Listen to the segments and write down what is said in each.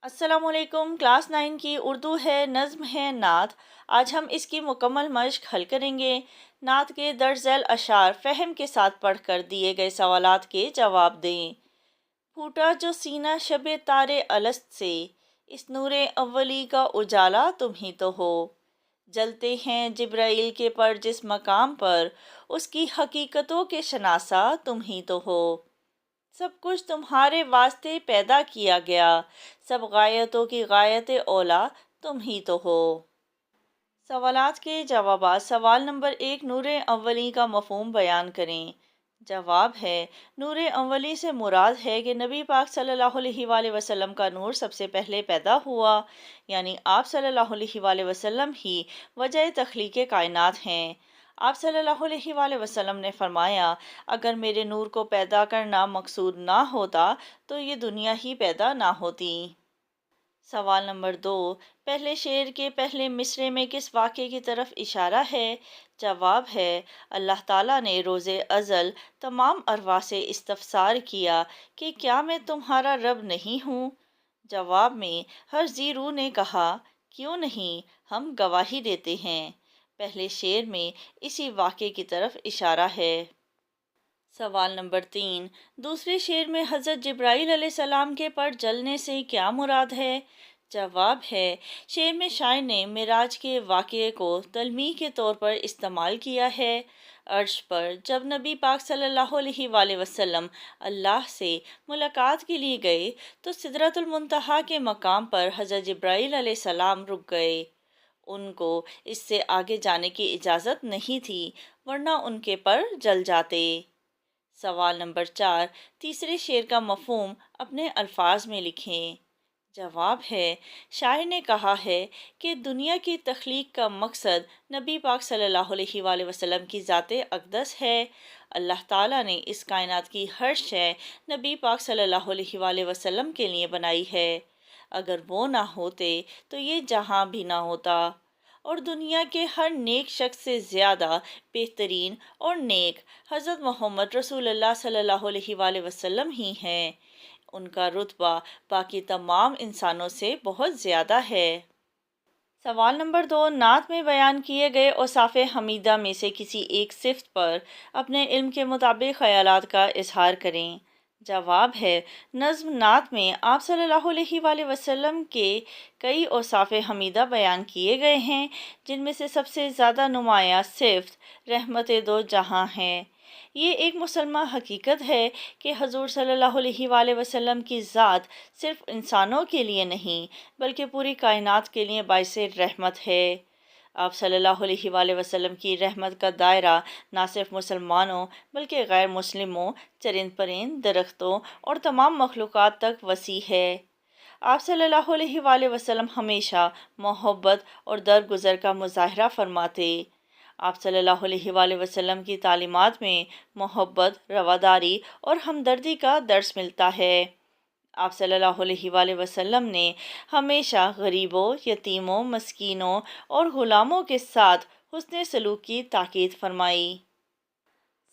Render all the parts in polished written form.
السلام علیکم۔ کلاس 9 کی اردو ہے، نظم ہے نعت۔ آج ہم اس کی مکمل مشق حل کریں گے۔ نعت کے درج ذیل اشعار فہم کے ساتھ پڑھ کر دیے گئے سوالات کے جواب دیں۔ پھوٹا جو سینہ شب تار الست سے، اس نور اولی کا اجالا تم ہی تو ہو۔ جلتے ہیں جبرائیل کے پر جس مقام پر، اس کی حقیقتوں کے شناسا تم ہی تو ہو۔ سب کچھ تمہارے واسطے پیدا کیا گیا، سب غایتوں کی غایت اولا تم ہی تو ہو۔ سوالات کے جوابات۔ سوال نمبر 1، نور اولی کا مفہوم بیان کریں۔ جواب ہے، نور اولی سے مراد ہے کہ نبی پاک صلی اللہ علیہ وآلہ وسلم کا نور سب سے پہلے پیدا ہوا، یعنی آپ صلی اللہ علیہ وآلہ وسلم ہی وجہ تخلیق کائنات ہیں۔ آپ صلی اللہ علیہ وآلہ وسلم نے فرمایا، اگر میرے نور کو پیدا کرنا مقصود نہ ہوتا تو یہ دنیا ہی پیدا نہ ہوتی۔ سوال نمبر 2، پہلے شعر کے پہلے مصرعے میں کس واقعے کی طرف اشارہ ہے؟ جواب ہے، اللہ تعالیٰ نے روز ازل تمام ارواح سے استفسار کیا کہ کیا میں تمہارا رب نہیں ہوں؟ جواب میں ہر ذی روح نے کہا، کیوں نہیں، ہم گواہی دیتے ہیں۔ پہلے شعر میں اسی واقعے کی طرف اشارہ ہے۔ سوال نمبر 3، دوسرے شعر میں حضرت جبرائیل علیہ السلام کے پر جلنے سے کیا مراد ہے؟ جواب ہے، شعر میں شاعر نے معراج کے واقعے کو تلمیح کے طور پر استعمال کیا ہے۔ عرش پر جب نبی پاک صلی اللہ علیہ وآلہ وسلم اللہ سے ملاقات کے لیے گئے تو سدرۃ المنتہا کے مقام پر حضرت جبرائیل علیہ السلام رک گئے۔ ان کو اس سے آگے جانے کی اجازت نہیں تھی، ورنہ ان کے پر جل جاتے۔ سوال نمبر 4، تیسرے شعر کا مفہوم اپنے الفاظ میں لکھیں۔ جواب ہے، شاعر نے کہا ہے کہ دنیا کی تخلیق کا مقصد نبی پاک صلی اللہ علیہ وآلہ وسلم کی ذات اقدس ہے۔ اللہ تعالیٰ نے اس کائنات کی ہر شے نبی پاک صلی اللہ علیہ وآلہ وسلم کے لیے بنائی ہے۔ اگر وہ نہ ہوتے تو یہ جہاں بھی نہ ہوتا، اور دنیا کے ہر نیک شخص سے زیادہ بہترین اور نیک حضرت محمد رسول اللہ صلی اللہ علیہ وآلہ وسلم ہی ہیں۔ ان کا رتبہ باقی تمام انسانوں سے بہت زیادہ ہے۔ سوال نمبر 2، نعت میں بیان کیے گئے اوصاف حمیدہ میں سے کسی ایک صفت پر اپنے علم کے مطابق خیالات کا اظہار کریں۔ جواب ہے، نظم نعت میں آپ صلی اللہ علیہ وآلہ وسلم کے کئی اوصاف حمیدہ بیان کیے گئے ہیں، جن میں سے سب سے زیادہ نمایاں صفت رحمت دو جہاں ہے۔ یہ ایک مسلمہ حقیقت ہے کہ حضور صلی اللہ علیہ وآلہ وسلم کی ذات صرف انسانوں کے لیے نہیں بلکہ پوری کائنات کے لیے باعث رحمت ہے۔ آپ صلی اللہ علیہ وآلہ وسلم کی رحمت کا دائرہ نہ صرف مسلمانوں بلکہ غیر مسلموں، چرند پرند، درختوں اور تمام مخلوقات تک وسیع ہے۔ آپ صلی اللہ علیہ وآلہ وسلم ہمیشہ محبت اور درگزر کا مظاہرہ فرماتے۔ آپ صلی اللہ علیہ وآلہ وسلم کی تعلیمات میں محبت، رواداری اور ہمدردی کا درس ملتا ہے۔ آپ صلی اللہ علیہ وآلہ وسلم نے ہمیشہ غریبوں، یتیموں، مسکینوں اور غلاموں کے ساتھ حسن سلوک کی تاکید فرمائی۔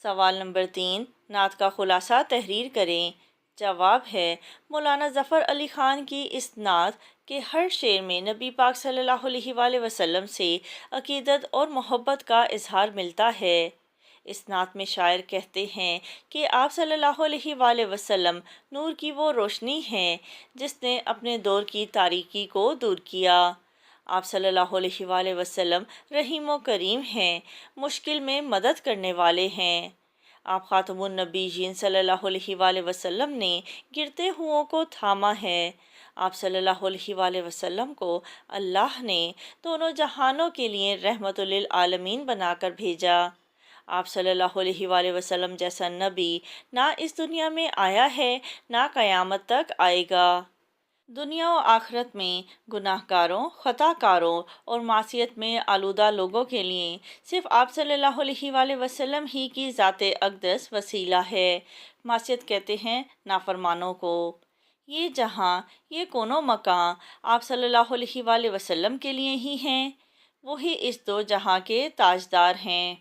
سوال نمبر 3، نعت کا خلاصہ تحریر کریں۔ جواب ہے، مولانا ظفر علی خان کی اس نعت کے ہر شعر میں نبی پاک صلی اللہ علیہ وآلہ وسلم سے عقیدت اور محبت کا اظہار ملتا ہے۔ اس نعت میں شاعر کہتے ہیں کہ آپ صلی اللہ علیہ وآلہ وسلم نور کی وہ روشنی ہیں جس نے اپنے دور کی تاریکی کو دور کیا۔ آپ صلی اللہ علیہ وآلہ وسلم رحیم و کریم ہیں، مشکل میں مدد کرنے والے ہیں۔ آپ خاتم النبیین صلی اللہ علیہ وآلہ وسلم نے گرتے ہوں کو تھاما ہے۔ آپ صلی اللہ علیہ وآلہ وسلم کو اللہ نے دونوں جہانوں کے لیے رحمت للعالمین بنا کر بھیجا۔ آپ صلی اللہ علیہ وآلہ وسلم جیسا نبی نہ اس دنیا میں آیا ہے نہ قیامت تک آئے گا۔ دنیا و آخرت میں گناہ گاروں، خطا کاروں اور معصیت میں آلودہ لوگوں کے لیے صرف آپ صلی اللہ علیہ وآلہ وسلم ہی کی ذات اقدس وسیلہ ہے۔ معصیت کہتے ہیں نافرمانوں کو۔ یہ جہاں، یہ کونوں مکان آپ صلی اللہ علیہ وآلہ وسلم کے لیے ہی ہیں، وہی اس دو جہاں کے تاجدار ہیں۔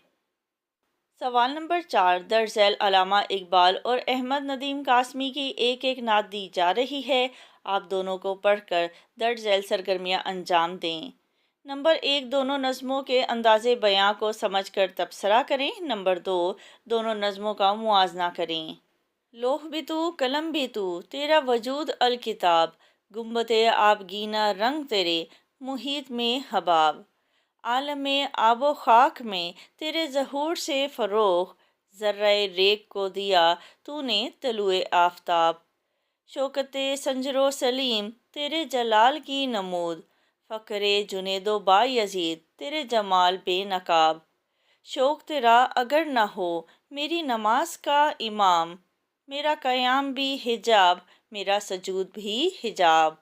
سوال نمبر 4، درج ذیل علامہ اقبال اور احمد ندیم قاسمی کی ایک ایک نعت دی جا رہی ہے۔ آپ دونوں کو پڑھ کر درج ذیل سرگرمیاں انجام دیں۔ نمبر 1، دونوں نظموں کے انداز بیاں کو سمجھ کر تبصرہ کریں۔ نمبر 2، دونوں نظموں کا موازنہ کریں۔ لوح بھی تو قلم بھی تو، تیرا وجود الکتاب، گنبد آبگینہ رنگ تیرے، محیط میں حباب، عالم آب و خاک میں تیرے ظہور سے فروغ، ذرہ ریگ کو دیا تو نے طلوع آفتاب، شوکت سنجر و سلیم تیرے جلال کی نمود، فخر جنید و بایزید تیرے جمال بے نقاب، شوق تیرا اگر نہ ہو میری نماز کا امام، میرا قیام بھی حجاب میرا سجود بھی حجاب۔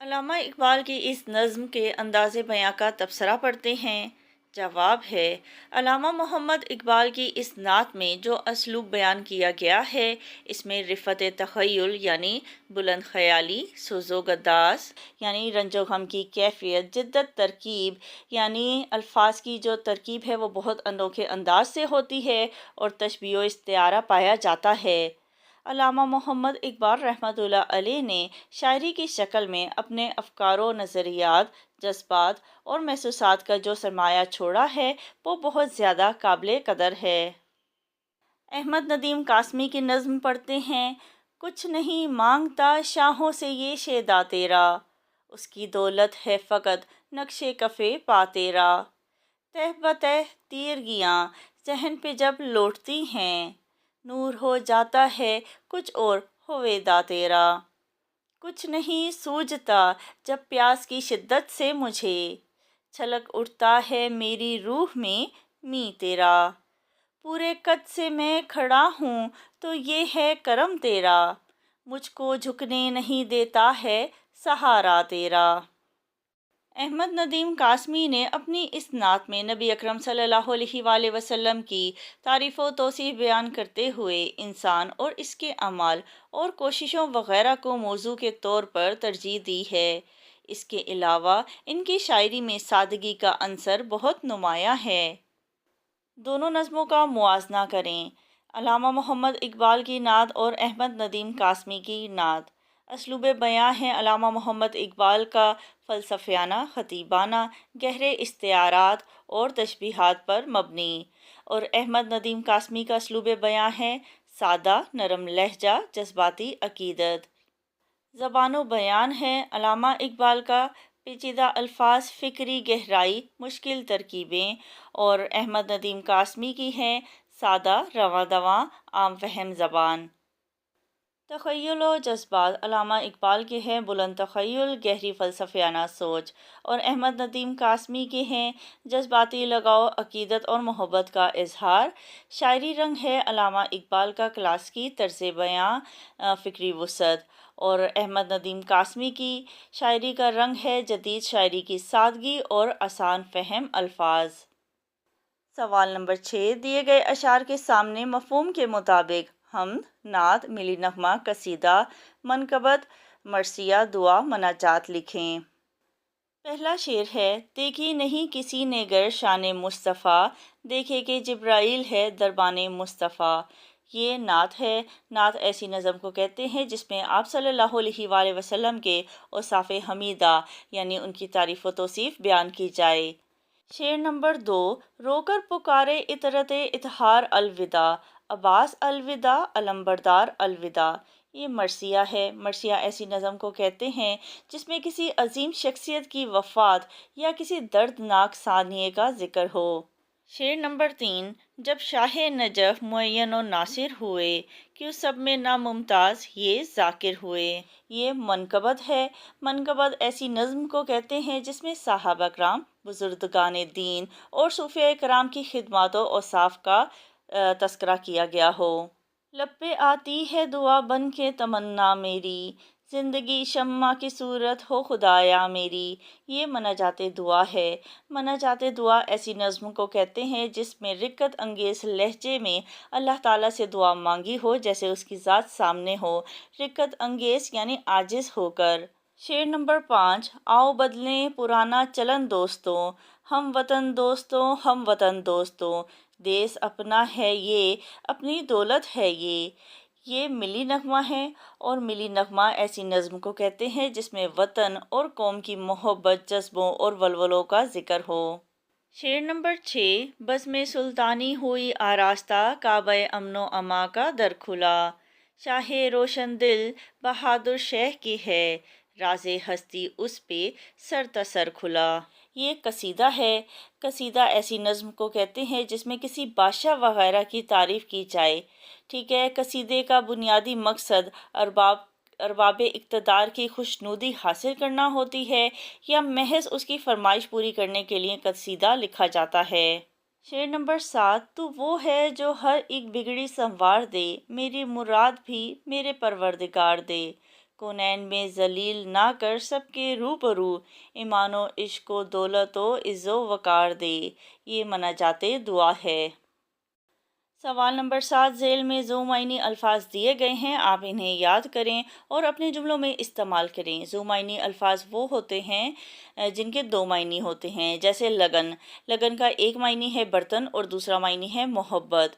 علامہ اقبال کی اس نظم کے انداز بیاں کا تبصرہ پڑھتے ہیں۔ جواب ہے، علامہ محمد اقبال کی اس نعت میں جو اسلوب بیان کیا گیا ہے، اس میں رفت تخیل یعنی بلند خیالی، سوز و گداز یعنی رنج و غم کی کیفیت، جدت ترکیب یعنی الفاظ کی جو ترکیب ہے وہ بہت انوکھے انداز سے ہوتی ہے، اور تشبیہ و استعارہ پایا جاتا ہے۔ علامہ محمد اقبال رحمۃ اللہ علیہ نے شاعری کی شکل میں اپنے افکار و نظریات، جذبات اور محسوسات کا جو سرمایہ چھوڑا ہے وہ بہت زیادہ قابل قدر ہے۔ احمد ندیم قاسمی کی نظم پڑھتے ہیں۔ کچھ نہیں مانگتا شاہوں سے یہ شیدا تیرا، اس کی دولت ہے فقط نقش کف پا تیرا، تہ بتہ تیرگیاں ذہن پہ جب لوٹتی ہیں، نور ہو جاتا ہے کچھ اور ہویدا تیرا، کچھ نہیں سوجھتا جب پیاس کی شدت سے مجھے، چھلک اٹھتا ہے میری روح میں می تیرا، پورے قد سے میں کھڑا ہوں تو یہ ہے کرم تیرا، مجھ کو جھکنے نہیں دیتا ہے سہارا تیرا۔ احمد ندیم قاسمی نے اپنی اس نعت میں نبی اکرم صلی اللہ علیہ وآلہ وسلم کی تعریف و توصیف بیان کرتے ہوئے انسان اور اس کے اعمال اور کوششوں وغیرہ کو موضوع کے طور پر ترجیح دی ہے۔ اس کے علاوہ ان کی شاعری میں سادگی کا عنصر بہت نمایاں ہے۔ دونوں نظموں کا موازنہ کریں۔ علامہ محمد اقبال کی نعت اور احمد ندیم قاسمی کی نعت۔ اسلوب بیاں ہے علامہ محمد اقبال کا فلسفیانہ، خطیبانہ، گہرے استعارات اور تشبیہات پر مبنی، اور احمد ندیم قاسمی کا اسلوب بیاں ہے سادہ، نرم لہجہ، جذباتی عقیدت۔ زبان و بیان ہے علامہ اقبال کا پیچیدہ الفاظ، فکری گہرائی، مشکل ترکیبیں، اور احمد ندیم قاسمی کی ہیں سادہ، رواں دواں، عام فہم زبان۔ تخیل و جذبات علامہ اقبال کے ہیں بلند تخیل، گہری فلسفیانہ سوچ، اور احمد ندیم قاسمی کے ہیں جذباتی لگاؤ، عقیدت اور محبت کا اظہار۔ شاعری رنگ ہے علامہ اقبال کا کلاسیکی طرز بیاں، فکری وسعت، اور احمد ندیم قاسمی کی شاعری کا رنگ ہے جدید شاعری کی سادگی اور آسان فہم الفاظ۔ سوال نمبر 6، دیے گئے اشعار کے سامنے مفہوم کے مطابق حمد، نعت، ملی نغمہ، قصیدہ، منقبت، مرثیہ، دعا، مناجات لکھیں۔ پہلا شعر ہے، دیکھی نہیں کسی نے گر شان مصطفیٰ، دیکھے کہ جبرائیل ہے دربان مصطفیٰ۔ یہ نعت ہے۔ نعت ایسی نظم کو کہتے ہیں جس میں آپ صلی اللہ علیہ وآلہ وسلم کے اوصاف حمیدہ یعنی ان کی تعریف و توصیف بیان کی جائے۔ شعر نمبر 2، رو کر پکارے عطرت اطہار الوداع، عباس الوداع، علمبردار الوداع۔ یہ مرثیہ ہے۔ مرثیہ ایسی نظم کو کہتے ہیں جس میں کسی عظیم شخصیت کی وفات یا کسی دردناک ثانیے کا ذکر ہو۔ شعر نمبر 3، جب شاہ نجف معین و ناصر ہوئے، کیوں سب میں ناممتاز یہ ذاکر ہوئے۔ یہ منقبت ہے۔ منقبت ایسی نظم کو کہتے ہیں جس میں صحابہ کرام، بزرگان دین اور صوفیاء کرام کی خدمات و اوصاف کا تذکرہ کیا گیا ہو۔ لب پہ آتی ہے دعا بن کے تمنا میری، زندگی شمع کی صورت ہو خدایا میری۔ یہ مناجات دعا ہے۔ مناجات دعا ایسی نظم کو کہتے ہیں جس میں رقت انگیز لہجے میں اللہ تعالیٰ سے دعا مانگی ہو جیسے اس کی ذات سامنے ہو، رقت انگیز یعنی عاجز ہو کر۔ شعر نمبر 5، آؤ بدلیں پرانا چلن دوستوں، ہم وطن دوستوں، ہم وطن دوستوں، دیس اپنا ہے یہ، اپنی دولت ہے یہ ملی نغمہ ہے، اور ملی نغمہ ایسی نظم کو کہتے ہیں جس میں وطن اور قوم کی محبت، جذبوں اور ولولوں کا ذکر ہو۔ شعر نمبر 6، بزم سلطانی ہوئی آراستہ، کعبہ امن و اما کا در کھلا، شاہ روشن دل بہادر شہ کی ہے، راز ہستی اس پہ سر تسر کھلا۔ یہ ایک قصیدہ ہے۔ قصیدہ ایسی نظم کو کہتے ہیں جس میں کسی بادشاہ وغیرہ کی تعریف کی جائے، ٹھیک ہے۔ قصیدے کا بنیادی مقصد ارباب اقتدار کی خوشنودی حاصل کرنا ہوتی ہے، یا محض اس کی فرمائش پوری کرنے کے لیے قصیدہ لکھا جاتا ہے۔ شعر نمبر 7، تو وہ ہے جو ہر ایک بگڑی سنوار دے، میری مراد بھی میرے پروردگار دے، کونین میں ذلیل نہ کر سب کے روبرو، ایمان و عشق و دولت و عز و وقار دے۔ یہ مناجات دعا ہے۔ سوال نمبر 7، ذیل میں ذو معنی الفاظ دیے گئے ہیں، آپ انہیں یاد کریں اور اپنے جملوں میں استعمال کریں۔ ذو معنی الفاظ وہ ہوتے ہیں جن کے دو معنی ہوتے ہیں، جیسے لگن۔ لگن کا ایک معنی ہے برتن اور دوسرا معنی ہے محبت۔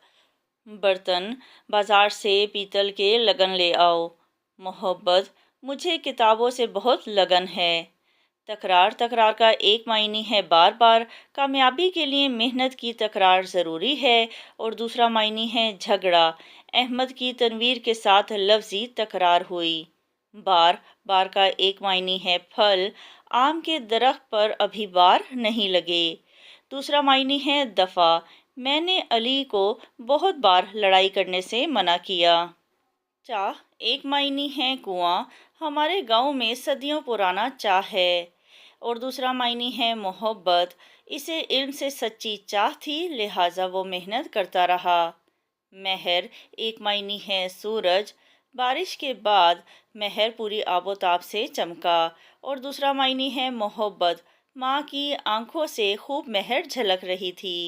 برتن، بازار سے پیتل کے لگن لے آؤ۔ محبت، مجھے کتابوں سے بہت لگن ہے۔ تکرار، تکرار کا ایک معنی ہے بار بار، کامیابی کے لیے محنت کی تکرار ضروری ہے، اور دوسرا معنی ہے جھگڑا، احمد کی تنویر کے ساتھ لفظی تکرار ہوئی۔ بار، بار کا ایک معنی ہے پھل، آم کے درخت پر ابھی بار نہیں لگے۔ دوسرا معنی ہے دفع، میں نے علی کو بہت بار لڑائی کرنے سے منع کیا۔ چاہ، ایک معنی ہے کنواں، ہمارے گاؤں میں صدیوں پرانا چاہ ہے، اور دوسرا معنی ہے محبت، اسے علم سے سچی چاہ تھی لہٰذا وہ محنت کرتا رہا۔ مہر، ایک معنی ہے سورج، بارش کے بعد مہر پوری آب و تاب سے چمکا، اور دوسرا معنی ہے محبت، ماں کی آنکھوں سے خوب مہر جھلک رہی تھی۔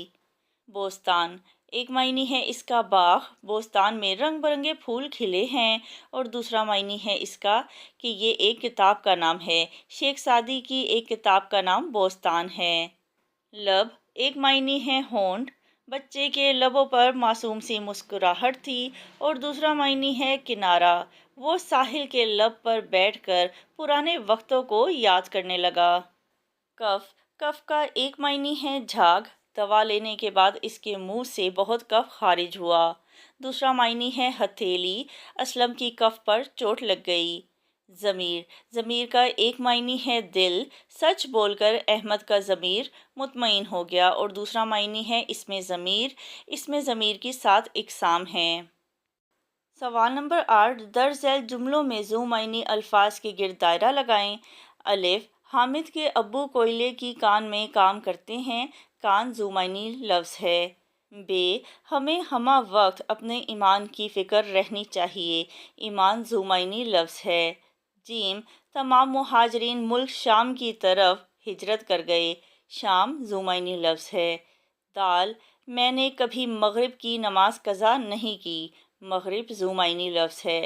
بوستان، ایک معنی ہے اس کا باغ، بوستان میں رنگ برنگے پھول کھلے ہیں، اور دوسرا معنی ہے اس کا کہ یہ ایک کتاب کا نام ہے، شیخ سعدی کی ایک کتاب کا نام بوستان ہے۔ لب، ایک معنی ہے ہونٹ، بچے کے لبوں پر معصوم سی مسکراہٹ تھی، اور دوسرا معنی ہے کنارہ، وہ ساحل کے لب پر بیٹھ کر پرانے وقتوں کو یاد کرنے لگا۔ کف، کف کا ایک معنی ہے جھاگ، دوا لینے کے بعد اس کے منہ سے بہت کف خارج ہوا۔ دوسرا معنی ہے ہتھیلی، اسلم کی کف پر چوٹ لگ گئی۔ ضمیر، ضمیر کا ایک معنی ہے دل، سچ بول کر احمد کا ضمیر مطمئن ہو گیا، اور دوسرا معنی ہے اس میں ضمیر، اس میں ضمیر کی 7 اقسام ہیں۔ سوال نمبر 8، درج ذیل جملوں میں ذو معنی الفاظ کے گرد دائرہ لگائیں۔ الف، حامد کے ابو کوئلے کی کان میں کام کرتے ہیں، کان ذو معنی لفظ ہے۔ ب، ہمیں ہمہ وقت اپنے ایمان کی فکر رہنی چاہیے، ایمان ذو معنی لفظ ہے۔ جیم، تمام مہاجرین ملک شام کی طرف ہجرت کر گئے، شام ذو معنی لفظ ہے۔ دال، میں نے کبھی مغرب کی نماز قضا نہیں کی، مغرب ذو معنی لفظ ہے۔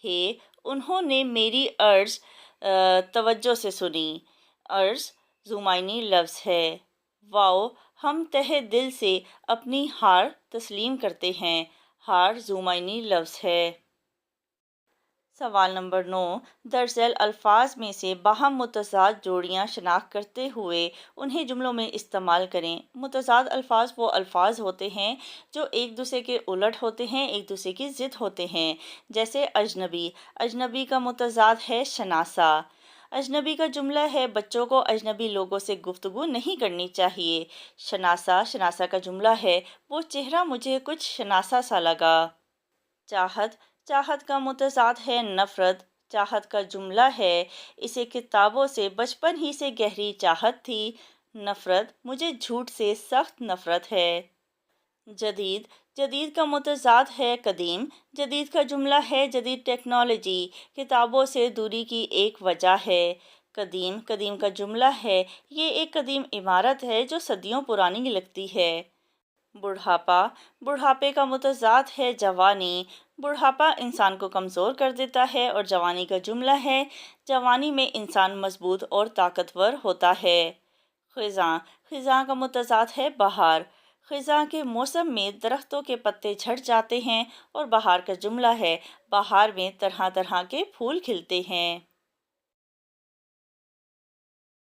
ہے، انہوں نے میری عرض توجہ سے سنی، عرض ذو معنی لفظ ہے۔ واو، ہم تہہ دل سے اپنی ہار تسلیم کرتے ہیں، ہار ذو معنی لفظ ہے۔ سوال نمبر 9، درج ذیل الفاظ میں سے باہم متضاد جوڑیاں شناخت کرتے ہوئے انہیں جملوں میں استعمال کریں۔ متضاد الفاظ وہ الفاظ ہوتے ہیں جو ایک دوسرے کے الٹ ہوتے ہیں، ایک دوسرے کی ضد ہوتے ہیں، جیسے اجنبی، اجنبی کا متضاد ہے شناسا۔ اجنبی کا جملہ ہے بچوں کو اجنبی لوگوں سے گفتگو نہیں کرنی چاہیے۔ شناسا، شناسا کا جملہ ہے وہ چہرہ مجھے کچھ شناسا سا لگا۔ چاہت، چاہت کا متضاد ہے نفرت، چاہت کا جملہ ہے اسے کتابوں سے بچپن ہی سے گہری چاہت تھی، نفرت، مجھے جھوٹ سے سخت نفرت ہے۔ جدید، جدید کا متضاد ہے قدیم، جدید کا جملہ ہے جدید ٹیکنالوجی کتابوں سے دوری کی ایک وجہ ہے۔ قدیم، قدیم کا جملہ ہے یہ ایک قدیم عمارت ہے جو صدیوں پرانی لگتی ہے۔ بڑھاپا، بڑھاپے کا متضاد ہے جوانی، بڑھاپا انسان کو کمزور کر دیتا ہے، اور جوانی کا جملہ ہے جوانی میں انسان مضبوط اور طاقتور ہوتا ہے۔ خزاں، خزاں کا متضاد ہے بہار، خزاں کے موسم میں درختوں کے پتے جھڑ جاتے ہیں اور بہار کا جملہ ہے، بہار میں طرح طرح کے پھول کھلتے ہیں۔